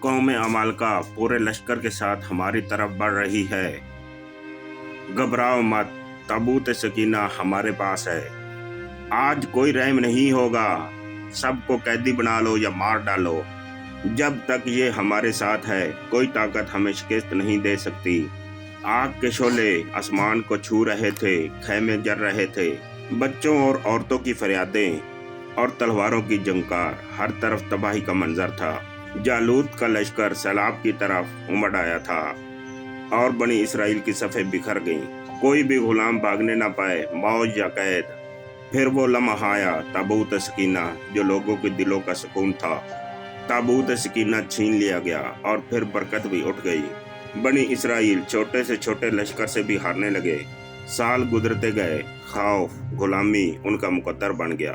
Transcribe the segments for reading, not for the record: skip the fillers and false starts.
قوم अमालका पूरे लश्कर के साथ हमारी तरफ बढ़ रही है। घबराओ मत, ताबूत सकीना हमारे पास है। आज कोई रहम नहीं होगा, सबको कैदी बना लो या मार डालो। जब तक ये हमारे साथ है कोई ताकत हमें शिकस्त नहीं दे सकती। आग के शोले आसमान को छू रहे थे, खैमे जल रहे थे। बच्चों और औरतों की फरियादें और तलवारों की जंकार, हर तरफ तबाही का मंजर था। जालूत का लश्कर सैलाब की तरफ उमड़ आया था और बनी इसराइल की सफ़ें बिखर गईं। कोई भी गुलाम भागने न पाए, मौज या कैद। फिर वो लम्हा आया, ताबूत सकीना, जो लोगों के दिलों का सुकून था। ताबूत सकीना छीन लिया गया और फिर बरकत भी उठ गई। बनी इसराइल छोटे से छोटे लश्कर से भी हारने लगे। साल गुजरते गए, खौफ, गुलामी उनका मुकद्दर बन गया।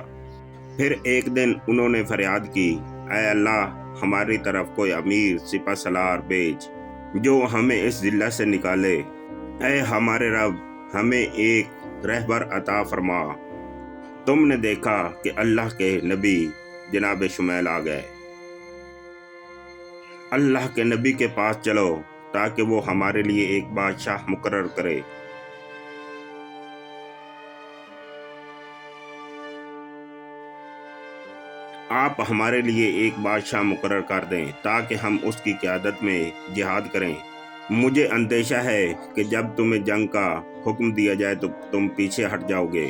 फिर एक दिन उन्होंने फरियाद की, ऐ अल्लाह, हमारी तरफ कोई अमीर सिपा सलार भेज जो हमें इस जिल्लत से निकाले। ऐ हमारे रब, हमें एक रहबर अता फरमा। तुमने देखा कि अल्लाह के नबी जनाब शुमैल आ गए। अल्लाह के नबी के पास चलो ताकि वो हमारे लिए एक बादशाह मुकर्रर करे। आप हमारे लिए एक बादशाह मुकर्रर कर दें ताकि हम उसकी क़यादत में जिहाद करें। मुझे अंदेशा है कि जब तुम्हें जंग का हुक्म दिया जाए तो तुम पीछे हट जाओगे।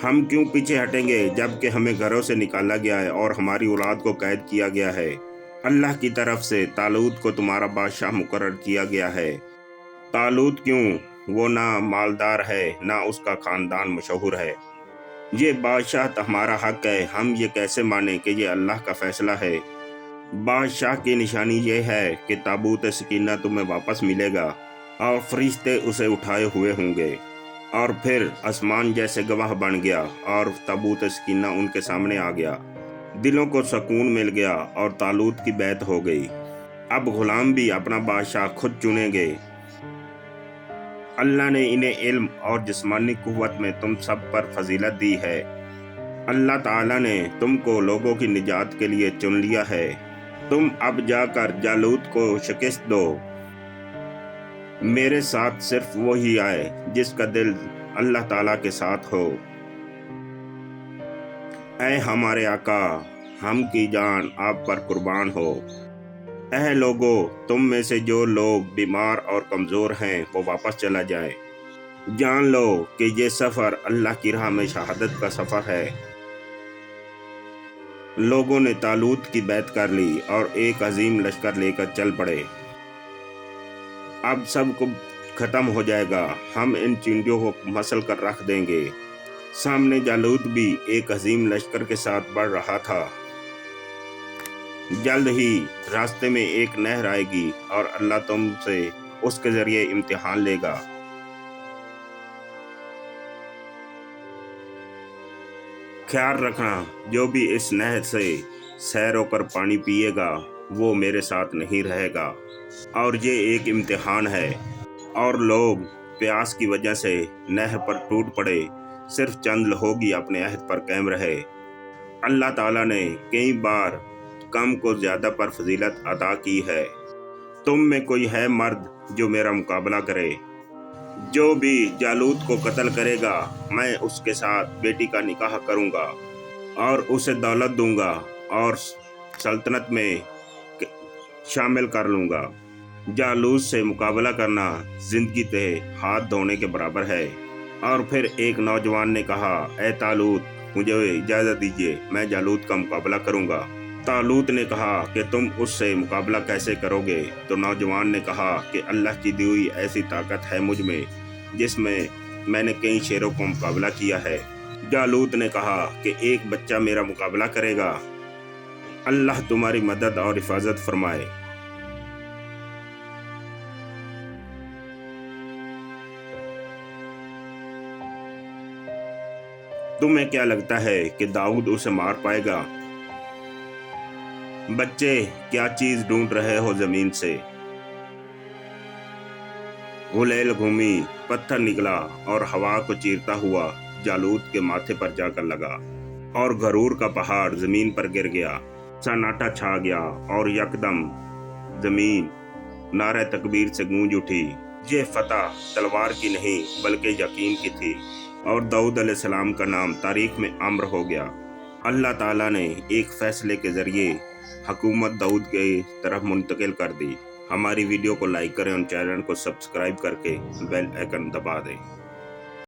हम क्यों पीछे हटेंगे जबकि हमें घरों से निकाला गया है और हमारी औलाद को कैद किया गया है। अल्लाह की तरफ से तालूत को तुम्हारा बादशाह मुकर्रर किया गया है। तालूत क्यों, वो ना मालदार है ना उसका ख़ानदान मशहूर है। ये बादशाह हमारा हक है, हम ये कैसे माने कि ये अल्लाह का फैसला है। बादशाह की निशानी ये है कि ताबूत सकीना तुम्हें वापस मिलेगा और फरिश्ते उसे उठाए हुए होंगे। और फिर आसमान जैसे गवाह बन गया और ताबूत सकीना उनके सामने आ गया। दिलों को सुकून मिल गया और तालूत की बैत हो गई। अब गुलाम भी अपना बादशाह खुद चुनेंगे। अल्लाह ने इन्हें इल्म और जिस्मानी कुव्वत में तुम सब पर फजीलत दी है। अल्लाह ताला ने तुमको लोगों की निजात के लिए चुन लिया है। तुम अब जाकर जालूत को शिकस्त दो। मेरे साथ सिर्फ वही आए जिसका दिल अल्लाह ताला के साथ हो। ऐ हमारे आका, हम की जान आप पर कुर्बान हो। ऐ लोगो, तुम में से जो लोग बीमार और कमज़ोर हैं वो वापस चला जाए। जान लो कि ये सफ़र अल्लाह की राह में शहादत का सफ़र है। लोगों ने तालूत की बैत कर ली और एक अजीम लश्कर लेकर चल पड़े। अब सब कुछ ख़त्म हो जाएगा, हम इन चिंटियों को मसल कर रख देंगे। सामने जालूत भी एक अजीम लश्कर के साथ बढ़ रहा था। जल्द ही रास्ते में एक नहर आएगी और अल्लाह तुमसे उसके ज़रिए इम्तिहान लेगा। ख्याल रखना, जो भी इस नहर से सैर होकर पानी पिएगा वो मेरे साथ नहीं रहेगा। और ये एक इम्तिहान है। और लोग प्यास की वजह से नहर पर टूट पड़े, सिर्फ चंद लोग ही अपने अहद पर कायम रहे। अल्लाह ताला ने कई बार कम को ज़्यादा पर फजीलत अता की है। तुम में कोई है मर्द जो मेरा मुकाबला करे। जो भी जालूत को कत्ल करेगा मैं उसके साथ बेटी का निकाह करूँगा और उसे दौलत दूंगा और सल्तनत में शामिल कर लूँगा। जालूत से मुकाबला करना जिंदगी से हाथ धोने के बराबर है। और फिर एक नौजवान ने कहा, ऐ तालूत, मुझे इजाज़त दीजिए, मैं जालूत का मुकाबला करूँगा। तालूत ने कहा कि तुम उससे मुकाबला कैसे करोगे? तो नौजवान ने कहा कि अल्लाह की दी हुई ऐसी ताकत है मुझ में जिसमें मैंने कई शेरों को मुकाबला किया है। जालूत ने कहा कि एक बच्चा मेरा मुकाबला करेगा। अल्लाह तुम्हारी मदद और हिफाजत फरमाए। तुम्हें क्या लगता है कि दाऊद उसे मार पाएगा? बच्चे, क्या चीज ढूंढ रहे हो जमीन से? गुलेल घूमी, पत्थर निकला और हवा को चीरता हुआ जालूत के माथे पर जाकर लगा और गरूर का पहाड़ जमीन पर गिर गया। सन्नाटा छा गया और यकदम زمین نعرہ تکبیر سے گونج اٹھی۔ یہ فتح تلوار کی نہیں بلکہ یقین کی تھی، اور داؤد علیہ السلام کا نام تاریخ میں امر ہو گیا۔ اللہ تعالیٰ نے ایک فیصلے کے ذریعے حکومت داؤد کی طرف منتقل کر دی۔ ہماری ویڈیو کو لائک کریں اور چینل کو سبسکرائب کر کے بیل آئیکن دبا دیں۔